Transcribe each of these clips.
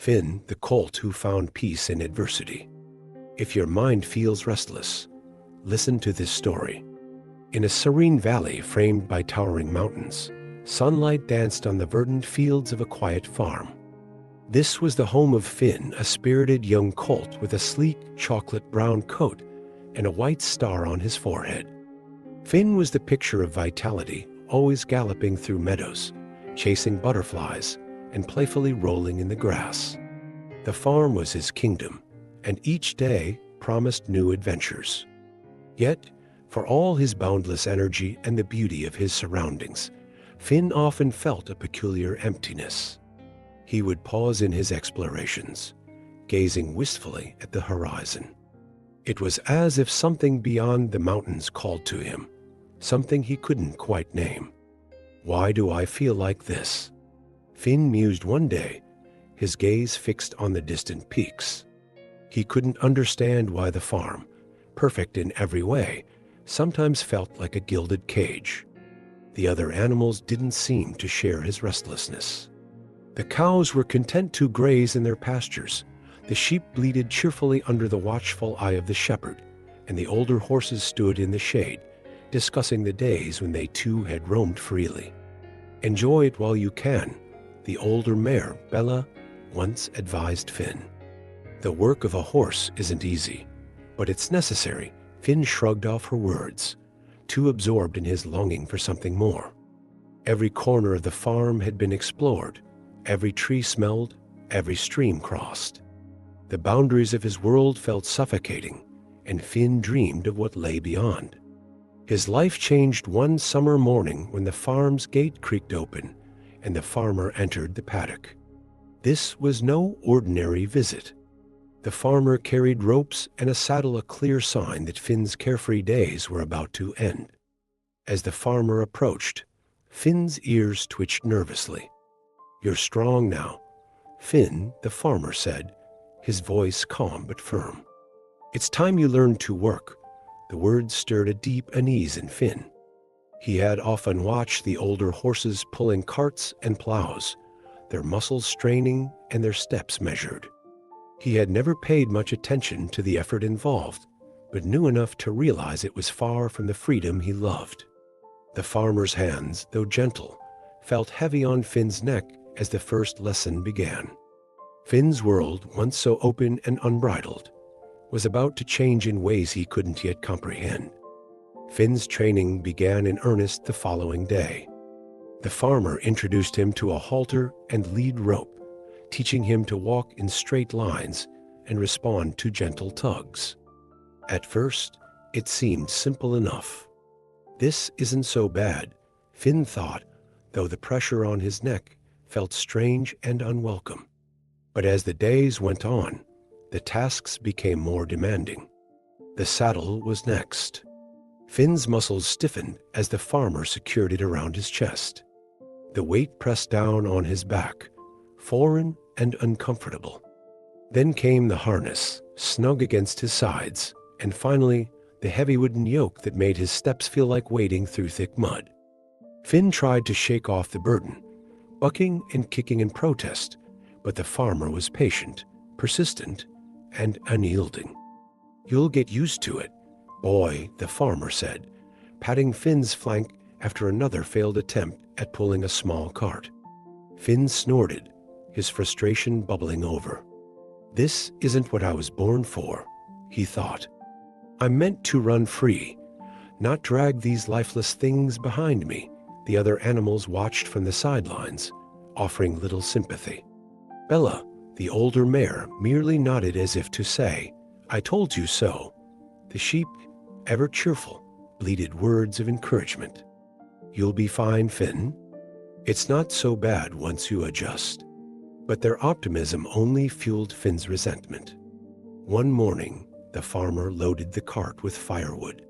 Finn, the colt who found peace in adversity. If your mind feels restless, listen to this story. In a serene valley framed by towering mountains, sunlight danced on the verdant fields of a quiet farm. This was the home of Finn, a spirited young colt with a sleek chocolate-brown coat and a white star on his forehead. Finn was the picture of vitality, always galloping through meadows, chasing butterflies, and playfully rolling in the grass. The farm was his kingdom, and each day promised new adventures. Yet, for all his boundless energy and the beauty of his surroundings, Finn often felt a peculiar emptiness. He would pause in his explorations, gazing wistfully at the horizon. It was as if something beyond the mountains called to him, something he couldn't quite name. Why do I feel like this? Finn mused one day, his gaze fixed on the distant peaks. He couldn't understand why the farm, perfect in every way, sometimes felt like a gilded cage. The other animals didn't seem to share his restlessness. The cows were content to graze in their pastures, the sheep bleated cheerfully under the watchful eye of the shepherd, and the older horses stood in the shade, discussing the days when they too had roamed freely. "Enjoy it while you can," the older mare, Bella, once advised Finn. "The work of a horse isn't easy, but it's necessary." Finn shrugged off her words, too absorbed in his longing for something more. Every corner of the farm had been explored, every tree smelled, every stream crossed. The boundaries of his world felt suffocating, and Finn dreamed of what lay beyond. His life changed one summer morning when the farm's gate creaked open and the farmer entered the paddock. This was no ordinary visit. The farmer carried ropes and a saddle, a clear sign that Finn's carefree days were about to end. As the farmer approached, Finn's ears twitched nervously. "You're strong now," Finn, the farmer said, his voice calm but firm. "It's time you learned to work." The words stirred a deep unease in Finn. He had often watched the older horses pulling carts and plows, their muscles straining and their steps measured. He had never paid much attention to the effort involved, but knew enough to realize it was far from the freedom he loved. The farmer's hands, though gentle, felt heavy on Finn's neck as the first lesson began. Finn's world, once so open and unbridled, was about to change in ways he couldn't yet comprehend. Finn's training began in earnest the following day. The farmer introduced him to a halter and lead rope, teaching him to walk in straight lines and respond to gentle tugs. At first, it seemed simple enough. This isn't so bad, Finn thought, though the pressure on his neck felt strange and unwelcome. But as the days went on, the tasks became more demanding. The saddle was next. Finn's muscles stiffened as the farmer secured it around his chest. The weight pressed down on his back, foreign and uncomfortable. Then came the harness, snug against his sides, and finally, the heavy wooden yoke that made his steps feel like wading through thick mud. Finn tried to shake off the burden, bucking and kicking in protest, but the farmer was patient, persistent, and unyielding. "You'll get used to it, boy," the farmer said, patting Finn's flank after another failed attempt at pulling a small cart. Finn snorted, his frustration bubbling over. "This isn't what I was born for," he thought. "I'm meant to run free, not drag these lifeless things behind me." The other animals watched from the sidelines, offering little sympathy. Bella, the older mare, merely nodded as if to say, "I told you so." The sheep, ever cheerful, bleated words of encouragement. "You'll be fine, Finn. It's not so bad once you adjust." But their optimism only fueled Finn's resentment. One morning, the farmer loaded the cart with firewood.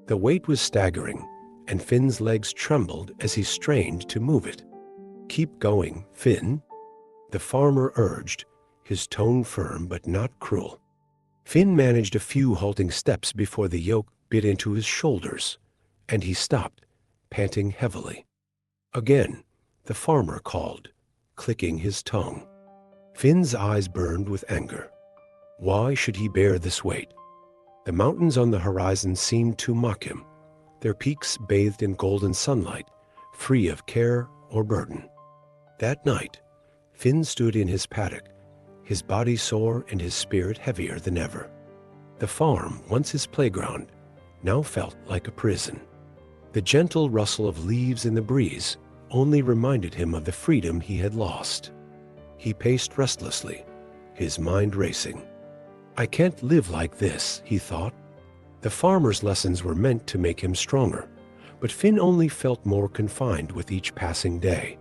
The weight was staggering, and Finn's legs trembled as he strained to move it. "Keep going, Finn," the farmer urged, his tone firm but not cruel. Finn managed a few halting steps before the yoke bit into his shoulders, and he stopped, panting heavily. Again, the farmer called, clicking his tongue. Finn's eyes burned with anger. Why should he bear this weight? The mountains on the horizon seemed to mock him, their peaks bathed in golden sunlight, free of care or burden. That night, Finn stood in his paddock, his body sore and his spirit heavier than ever. The farm, once his playground, now felt like a prison. The gentle rustle of leaves in the breeze only reminded him of the freedom he had lost. He paced restlessly, his mind racing. I can't live like this, he thought. The farmer's lessons were meant to make him stronger, but Finn only felt more confined with each passing day.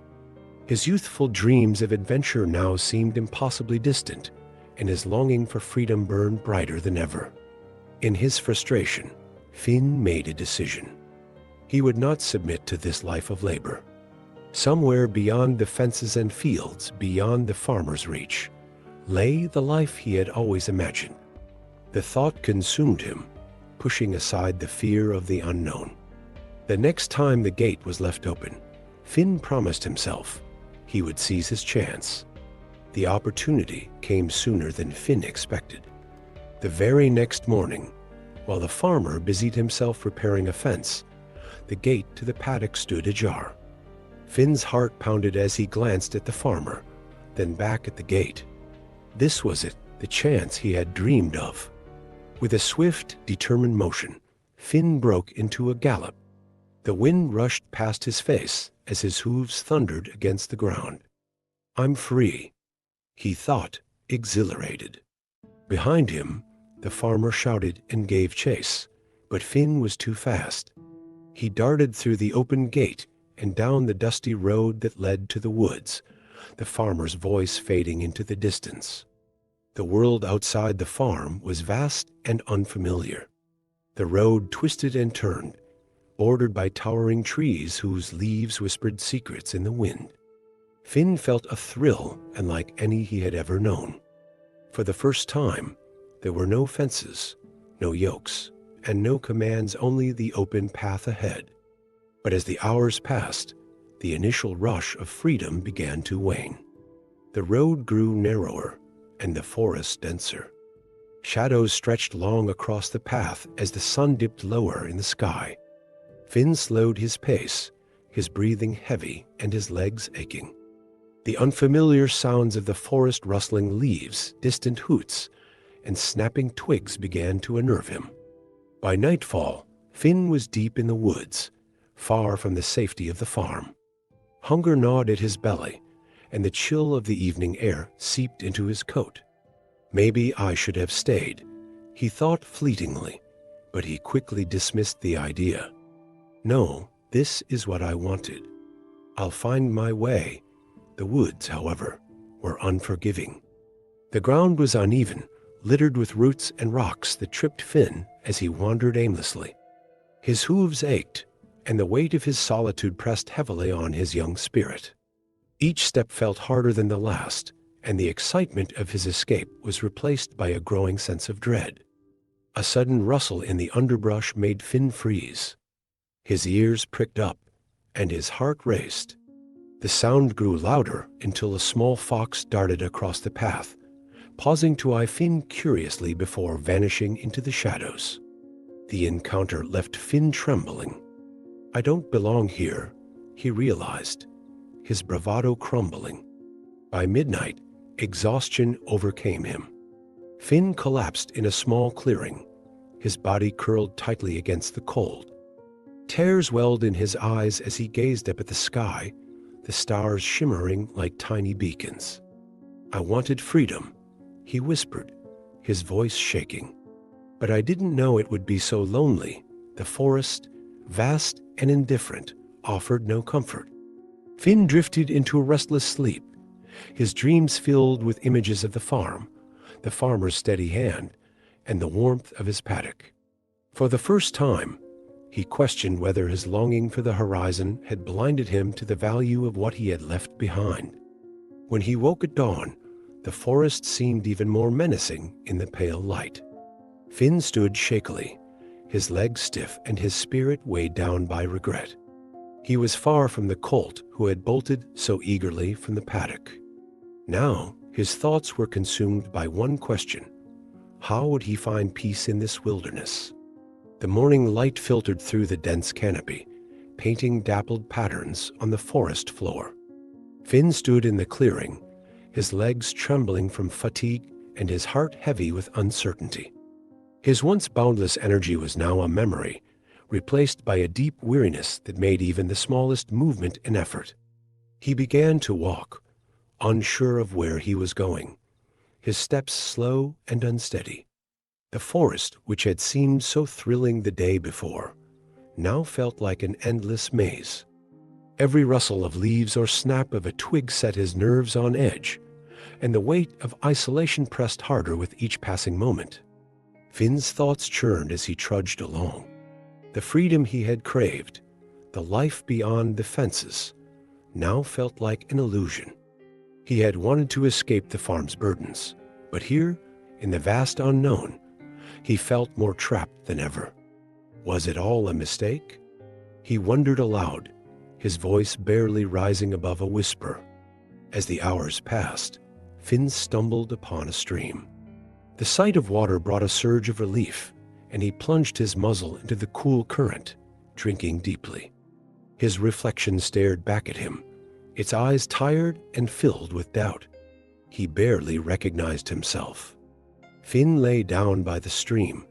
His youthful dreams of adventure now seemed impossibly distant, and his longing for freedom burned brighter than ever. In his frustration, Finn made a decision. He would not submit to this life of labor. Somewhere beyond the fences and fields, beyond the farmer's reach, lay the life he had always imagined. The thought consumed him, pushing aside the fear of the unknown. The next time the gate was left open, Finn promised himself he would seize his chance. The opportunity came sooner than Finn expected. The very next morning, while the farmer busied himself repairing a fence, the gate to the paddock stood ajar. Finn's heart pounded as he glanced at the farmer, then back at the gate. This was it, the chance he had dreamed of. With a swift, determined motion, Finn broke into a gallop. The wind rushed past his face as his hooves thundered against the ground. I'm free, he thought, exhilarated. Behind him, the farmer shouted and gave chase, but Finn was too fast. He darted through the open gate and down the dusty road that led to the woods, the farmer's voice fading into the distance. The world outside the farm was vast and unfamiliar. The road twisted and turned, bordered by towering trees whose leaves whispered secrets in the wind. Finn felt a thrill unlike any he had ever known. For the first time, there were no fences, no yokes, and no commands, only the open path ahead. But as the hours passed, the initial rush of freedom began to wane. The road grew narrower and the forest denser. Shadows stretched long across the path as the sun dipped lower in the sky. Finn slowed his pace, his breathing heavy and his legs aching. The unfamiliar sounds of the forest rustling leaves, distant hoots, and snapping twigs began to unnerve him. By nightfall, Finn was deep in the woods, far from the safety of the farm. Hunger gnawed at his belly, and the chill of the evening air seeped into his coat. Maybe I should have stayed, he thought fleetingly, but he quickly dismissed the idea. No, this is what I wanted. I'll find my way. The woods, however, were unforgiving. The ground was uneven, littered with roots and rocks that tripped Finn as he wandered aimlessly. His hooves ached, and the weight of his solitude pressed heavily on his young spirit. Each step felt harder than the last, and the excitement of his escape was replaced by a growing sense of dread. A sudden rustle in the underbrush made Finn freeze. His ears pricked up, and his heart raced. The sound grew louder until a small fox darted across the path, pausing to eye Finn curiously before vanishing into the shadows. The encounter left Finn trembling. I don't belong here, he realized, his bravado crumbling. By midnight, exhaustion overcame him. Finn collapsed in a small clearing, his body curled tightly against the cold. Tears welled in his eyes as he gazed up at the sky, the stars shimmering like tiny beacons. I wanted freedom, he whispered, his voice shaking. But I didn't know it would be so lonely. The forest, vast and indifferent, offered no comfort. Finn drifted into a restless sleep, his dreams filled with images of the farm, the farmer's steady hand, and the warmth of his paddock. For the first time, he questioned whether his longing for the horizon had blinded him to the value of what he had left behind. When he woke at dawn, the forest seemed even more menacing in the pale light. Finn stood shakily, his legs stiff and his spirit weighed down by regret. He was far from the colt who had bolted so eagerly from the paddock. Now His thoughts were consumed by one question: how would he find peace in this wilderness? The morning light filtered through the dense canopy, painting dappled patterns on the forest floor. Finn stood in the clearing, his legs trembling from fatigue and his heart heavy with uncertainty. His once boundless energy was now a memory, replaced by a deep weariness that made even the smallest movement an effort. He began to walk, unsure of where he was going, his steps slow and unsteady. The forest, which had seemed so thrilling the day before, now felt like an endless maze. Every rustle of leaves or snap of a twig set his nerves on edge, and the weight of isolation pressed harder with each passing moment. Finn's thoughts churned as he trudged along. The freedom he had craved, the life beyond the fences, now felt like an illusion. He had wanted to escape the farm's burdens, but here, in the vast unknown, he felt more trapped than ever. Was it all a mistake? He wondered aloud, his voice barely rising above a whisper. As the hours passed, Finn stumbled upon a stream. The sight of water brought a surge of relief, and he plunged his muzzle into the cool current, drinking deeply. His reflection stared back at him, its eyes tired and filled with doubt. He barely recognized himself. Finn lay down by the stream,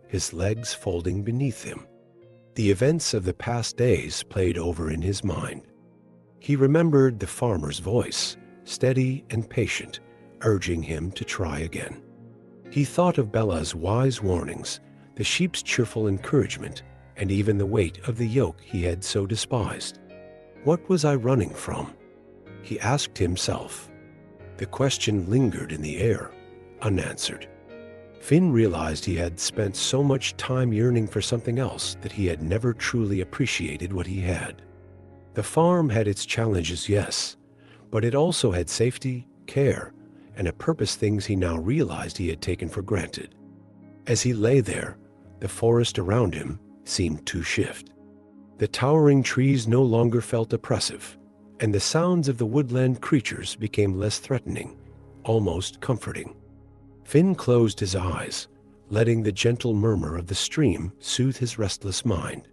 his legs folding beneath him. The events of the past days played over in his mind. He remembered the farmer's voice, steady and patient, urging him to try again. He thought of Bella's wise warnings, the sheep's cheerful encouragement, and even the weight of the yoke he had so despised. What was I running from? He asked himself. The question lingered in the air, unanswered. Finn realized he had spent so much time yearning for something else that he had never truly appreciated what he had. The farm had its challenges, yes, but it also had safety, care, and a purpose, things he now realized he had taken for granted. As he lay there, the forest around him seemed to shift. The towering trees no longer felt oppressive, and the sounds of the woodland creatures became less threatening, almost comforting. Finn closed his eyes, letting the gentle murmur of the stream soothe his restless mind.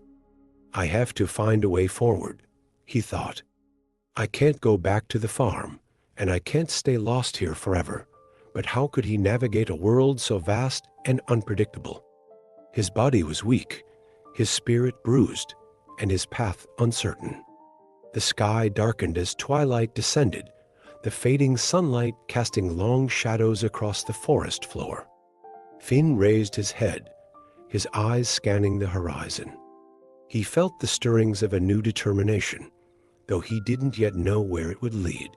I have to find a way forward, he thought. I can't go back to the farm, and I can't stay lost here forever. But how could he navigate a world so vast and unpredictable? His body was weak, his spirit bruised, and his path uncertain. The sky darkened as twilight descended, the fading sunlight casting long shadows across the forest floor. Finn raised his head, his eyes scanning the horizon. He felt the stirrings of a new determination, though he didn't yet know where it would lead.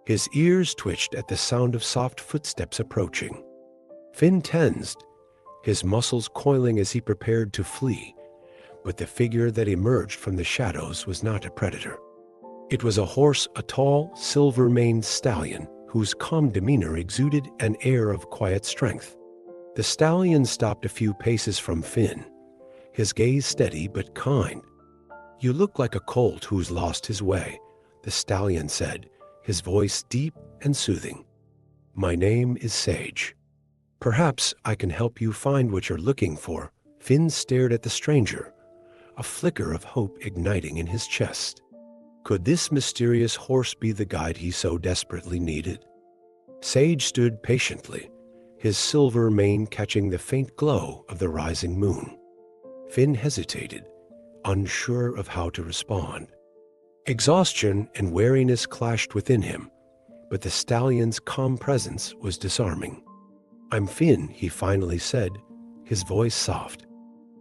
His ears twitched at the sound of soft footsteps approaching. Finn tensed, his muscles coiling as he prepared to flee, but the figure that emerged from the shadows was not a predator. It was a horse, a tall, silver-maned stallion whose calm demeanor exuded an air of quiet strength. The stallion stopped a few paces from Finn, his gaze steady but kind. You look like a colt who's lost his way, the stallion said, his voice deep and soothing. My name is Sage. Perhaps I can help you find what you're looking for. Finn stared at the stranger, a flicker of hope igniting in his chest. Could this mysterious horse be the guide he so desperately needed? Sage stood patiently, his silver mane catching the faint glow of the rising moon. Finn hesitated, unsure of how to respond. Exhaustion and wariness clashed within him, but the stallion's calm presence was disarming. I'm Finn, he finally said, his voice soft.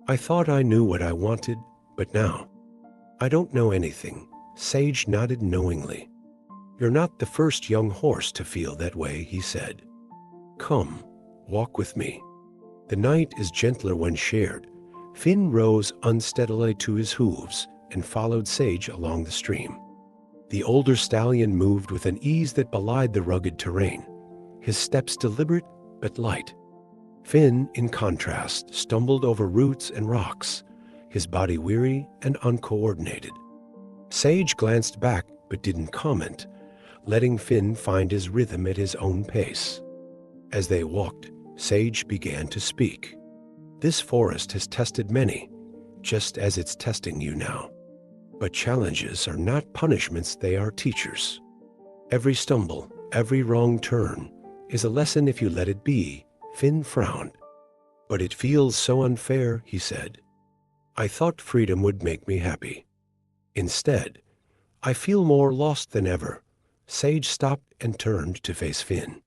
I thought I knew what I wanted, but now I don't know anything. Sage nodded knowingly. You're not the first young horse to feel that way, he said. Come, walk with me. The night is gentler when shared. Finn rose unsteadily to his hooves and followed Sage along the stream. The older stallion moved with an ease that belied the rugged terrain, his steps deliberate but light. Finn, in contrast, stumbled over roots and rocks, his body weary and uncoordinated. Sage glanced back but didn't comment, letting Finn find his rhythm at his own pace. As they walked, Sage began to speak. This forest has tested many, just as it's testing you now. But challenges are not punishments, they are teachers. Every stumble, every wrong turn, is a lesson if you let it be. Finn frowned. But it feels so unfair, he said. I thought freedom would make me happy. Instead, I feel more lost than ever. Sage stopped and turned to face Finn.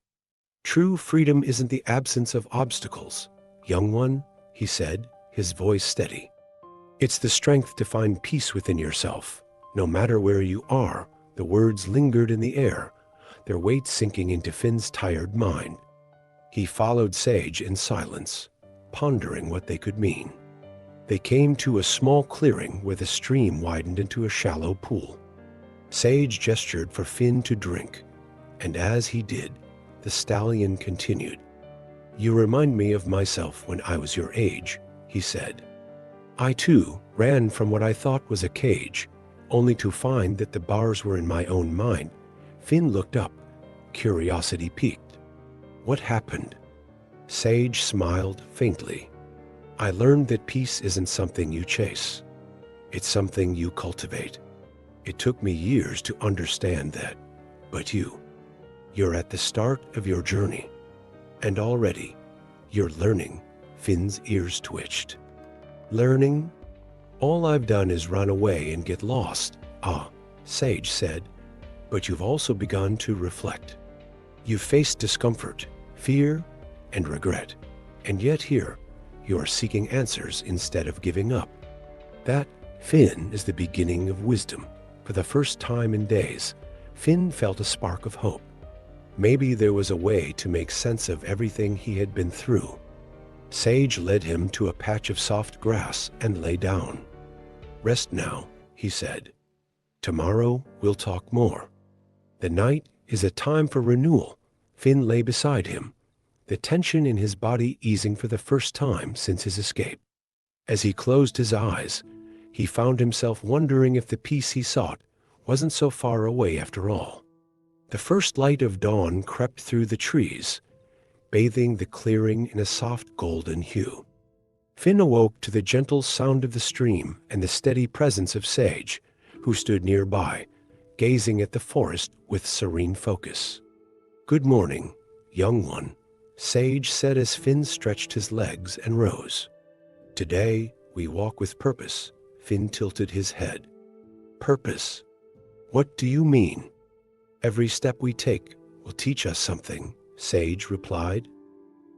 True freedom isn't the absence of obstacles, young one, he said, his voice steady. It's the strength to find peace within yourself. No matter where you are, the words lingered in the air, their weight sinking into Finn's tired mind. He followed Sage in silence, pondering what they could mean. They came to a small clearing where the stream widened into a shallow pool. Sage gestured for Finn to drink, and as he did, the stallion continued. You remind me of myself when I was your age, he said. I too ran from what I thought was a cage, only to find that the bars were in my own mind. Finn looked up, curiosity piqued. What happened? Sage smiled faintly. I learned that peace isn't something you chase. It's something you cultivate. It took me years to understand that, but you're at the start of your journey. And already, you're learning. Finn's ears twitched. Learning? All I've done is run away and get lost. Ah, Sage said, but you've also begun to reflect. You've faced discomfort, fear, and regret, and yet here, you are seeking answers instead of giving up. That, Finn, is the beginning of wisdom. For the first time in days, Finn felt a spark of hope. Maybe there was a way to make sense of everything he had been through. Sage led him to a patch of soft grass and lay down. Rest now, he said. Tomorrow we'll talk more. The night is a time for renewal. Finn lay beside him, the tension in his body easing for the first time since his escape. As he closed his eyes, he found himself wondering if the peace he sought wasn't so far away after all. The first light of dawn crept through the trees, bathing the clearing in a soft golden hue. Finn awoke to the gentle sound of the stream and the steady presence of Sage, who stood nearby, gazing at the forest with serene focus. Good morning, young one, Sage said as Finn stretched his legs and rose. Today we walk with purpose. Finn tilted his head. Purpose? What do you mean? Every step we take will teach us something, Sage replied.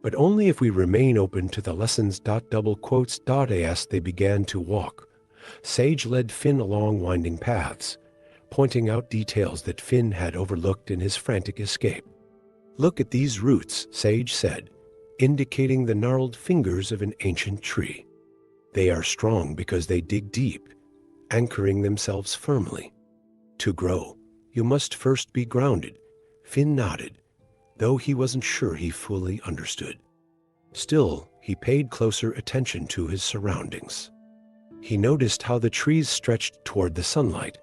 But only if we remain open to the lessons. As they began to walk, Sage led Finn along winding paths, pointing out details that Finn had overlooked in his frantic escape. Look at these roots, Sage said, indicating the gnarled fingers of an ancient tree. They are strong because they dig deep, anchoring themselves firmly. To grow, you must first be grounded. Finn nodded, though he wasn't sure he fully understood. Still, he paid closer attention to his surroundings. He noticed how the trees stretched toward the sunlight,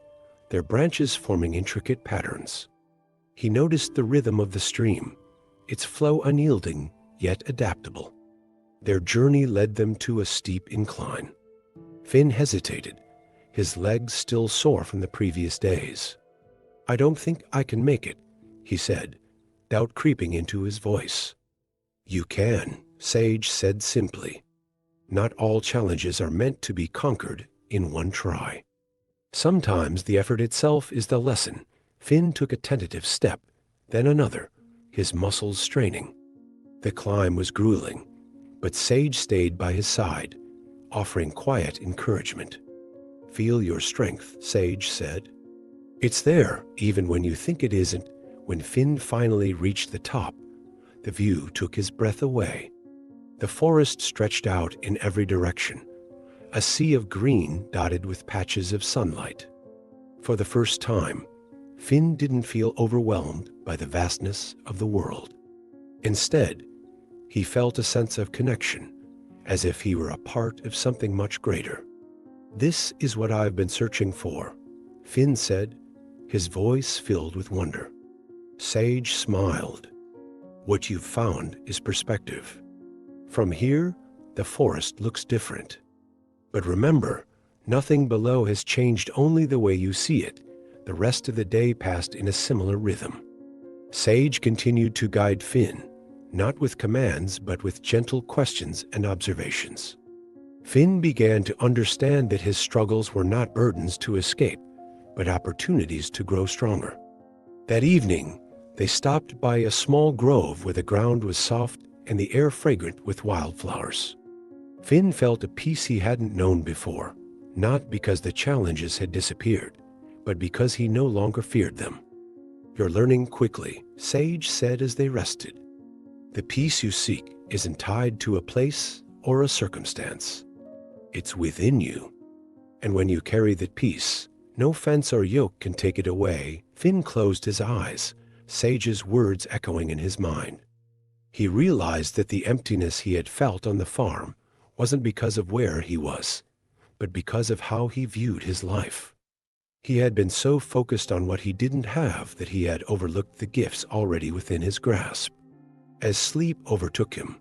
their branches forming intricate patterns. He noticed the rhythm of the stream, its flow unyielding yet adaptable. Their journey led them to a steep incline. Finn hesitated, his legs still sore from the previous days. I don't think I can make it, he said, doubt creeping into his voice. You can, Sage said simply. Not all challenges are meant to be conquered in one try. Sometimes the effort itself is the lesson. Finn took a tentative step, then another, his muscles straining. The climb was grueling, but Sage stayed by his side, offering quiet encouragement. Feel your strength, Sage said. It's there, even when you think it isn't. When Finn finally reached the top, the view took his breath away. The forest stretched out in every direction, a sea of green dotted with patches of sunlight. For the first time, Finn didn't feel overwhelmed by the vastness of the world. Instead, he felt a sense of connection, as if he were a part of something much greater. This is what I've been searching for, Finn said, his voice filled with wonder. Sage smiled. What you've found is perspective. From here, the forest looks different. But remember, nothing below has changed, only the way you see it. The rest of the day passed in a similar rhythm. Sage continued to guide Finn, not with commands, but with gentle questions and observations. Finn began to understand that his struggles were not burdens to escape, but opportunities to grow stronger. That evening, they stopped by a small grove where the ground was soft and the air fragrant with wildflowers. Finn felt a peace he hadn't known before, not because the challenges had disappeared, but because he no longer feared them. "You're learning quickly," Sage said as they rested. "The peace you seek isn't tied to a place or a circumstance. It's within you. And when you carry that peace, no fence or yoke can take it away." Finn closed his eyes, Sage's words echoing in his mind. He realized that the emptiness he had felt on the farm wasn't because of where he was, but because of how he viewed his life. He had been so focused on what he didn't have that he had overlooked the gifts already within his grasp. As sleep overtook him,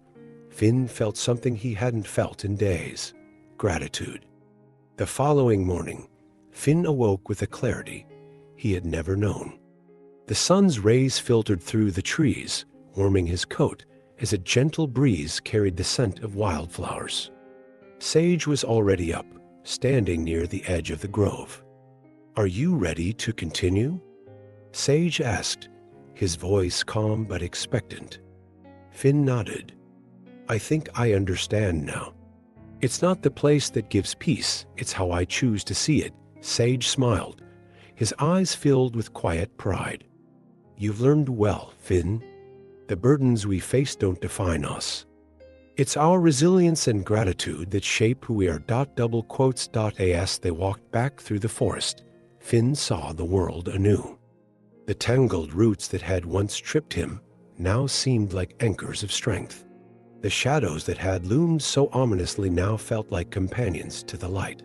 Finn felt something he hadn't felt in days: gratitude. The following morning, Finn awoke with a clarity he had never known. The sun's rays filtered through the trees, warming his coat as a gentle breeze carried the scent of wildflowers. Sage was already up, standing near the edge of the grove. "Are you ready to continue?" Sage asked, his voice calm but expectant. Finn nodded. "I think I understand now. It's not the place that gives peace, it's how I choose to see it." Sage smiled, his eyes filled with quiet pride. "You've learned well, Finn. The burdens we face don't define us. It's our resilience and gratitude that shape who we are." As they walked back through the forest, Finn saw the world anew. The tangled roots that had once tripped him now seemed like anchors of strength. The shadows that had loomed so ominously now felt like companions to the light.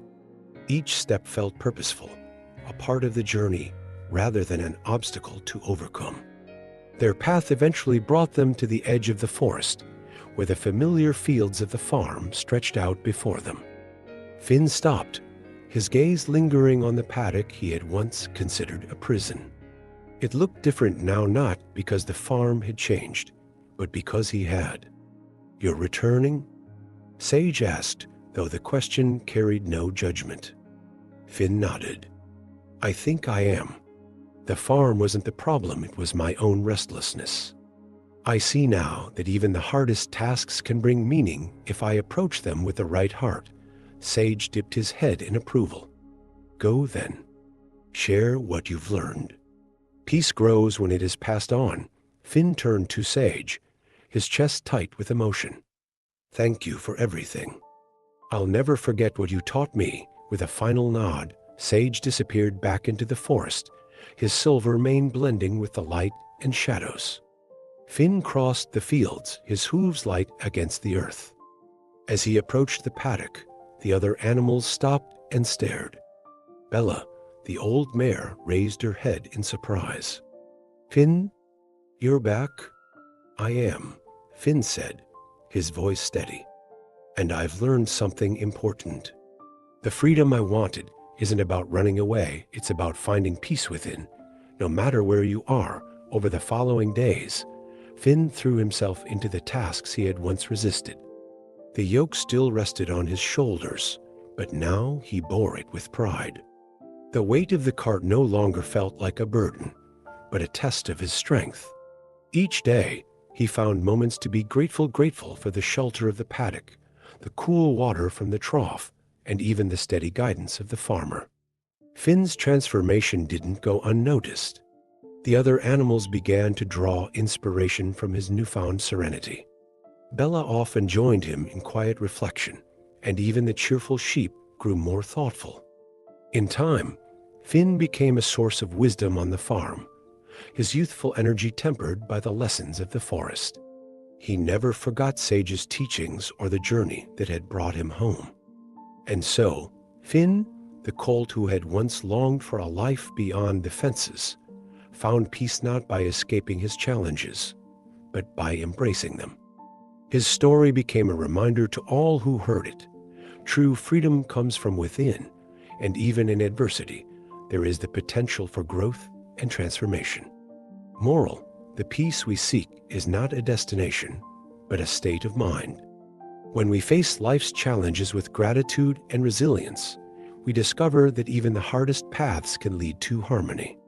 Each step felt purposeful, a part of the journey rather than an obstacle to overcome. Their path eventually brought them to the edge of the forest, where the familiar fields of the farm stretched out before them. Finn stopped, his gaze lingering on the paddock he had once considered a prison. It looked different now, not because the farm had changed, but because he had. "You're returning?" Sage asked, though the question carried no judgment. Finn nodded. "I think I am. The farm wasn't the problem, it was my own restlessness. I see now that even the hardest tasks can bring meaning if I approach them with the right heart." Sage dipped his head in approval. "Go then. Share what you've learned. Peace grows when it is passed on." Finn turned to Sage, his chest tight with emotion. "Thank you for everything. I'll never forget what you taught me." With a final nod, Sage disappeared back into the forest, his silver mane blending with the light and shadows. Finn crossed the fields, his hooves light against the earth. As he approached the paddock, the other animals stopped and stared. Bella, the old mare, raised her head in surprise. "Finn, you're back?" "I am," Finn said, his voice steady. "And I've learned something important. The freedom I wanted isn't about running away, it's about finding peace within, no matter where you are." Over the following days, Finn threw himself into the tasks he had once resisted. The yoke still rested on his shoulders, but now he bore it with pride. The weight of the cart no longer felt like a burden, but a test of his strength. Each day, he found moments to be grateful for the shelter of the paddock, the cool water from the trough, and even the steady guidance of the farmer. Finn's transformation didn't go unnoticed. The other animals began to draw inspiration from his newfound serenity. Bella often joined him in quiet reflection, and even the cheerful sheep grew more thoughtful. In time, Finn became a source of wisdom on the farm, his youthful energy tempered by the lessons of the forest. He never forgot Sage's teachings or the journey that had brought him home. And so, Finn, the colt who had once longed for a life beyond the fences, found peace not by escaping his challenges, but by embracing them. His story became a reminder to all who heard it. True freedom comes from within, and even in adversity, there is the potential for growth and transformation. Moral: the peace we seek is not a destination, but a state of mind. When we face life's challenges with gratitude and resilience, we discover that even the hardest paths can lead to harmony.